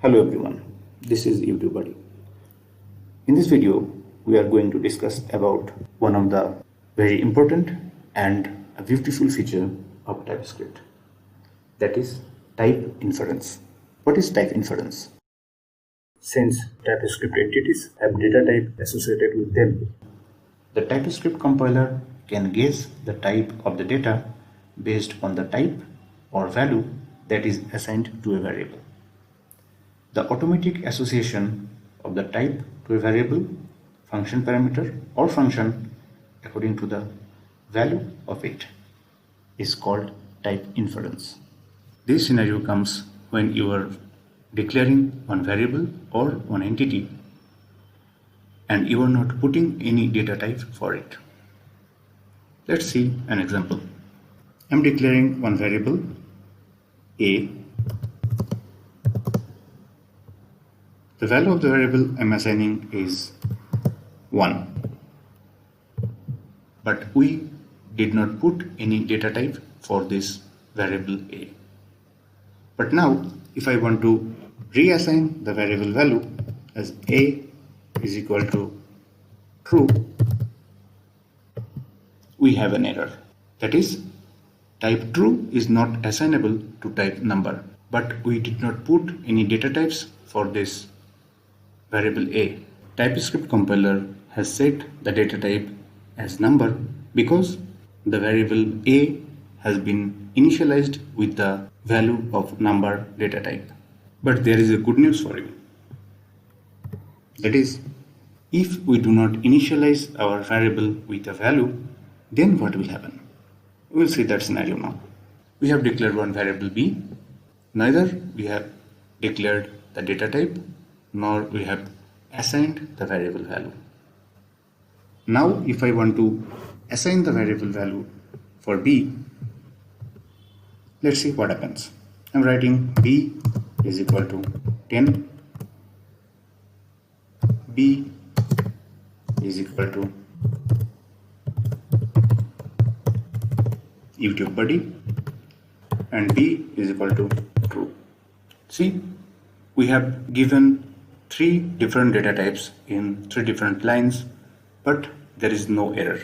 Hello everyone, this is YouTubeBUDDY. In this video, we are going to discuss about one of the very important and a beautiful feature of TypeScript, that is type inference. What is type inference? Since TypeScript entities have data type associated with them, the TypeScript compiler can guess the type of the data based on the type or value that is assigned to a variable. The automatic association of the type to a variable, function parameter or function according to the value of it is called type inference. This scenario comes when you are declaring one variable or one entity and you are not putting any data type for it. Let's see an example. I'm declaring one variable A. The value of the variable I'm assigning is 1, but we did not put any data type for this variable A. But now if I want to reassign the variable value as A is equal to true, we have an error. That is, type true is not assignable to type number, but we did not put any data types for this variable A. TypeScript compiler has set the data type as number because the variable A has been initialized with the value of number data type. But there is a good news for you. That is, if we do not initialize our variable with a value, then what will happen? We will see that scenario now. We have declared one variable B. Neither we have declared the data type nor we have assigned the variable value. Now if I want to assign the variable value for B, let's see what happens. I'm writing B is equal to 10, B is equal to YouTubeBUDDY, and B is equal to true. See, we have given 3 different data types in 3 different lines, but there is no error.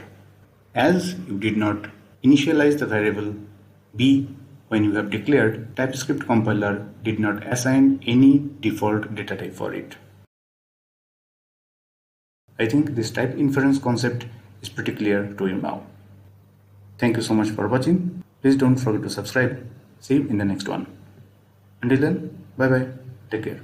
As you did not initialize the variable B when you have declared, TypeScript compiler did not assign any default data type for it. I think this type inference concept is pretty clear to you now. Thank you so much for watching. Please don't forget to subscribe. See you in the next one. Until then, bye bye. Take care.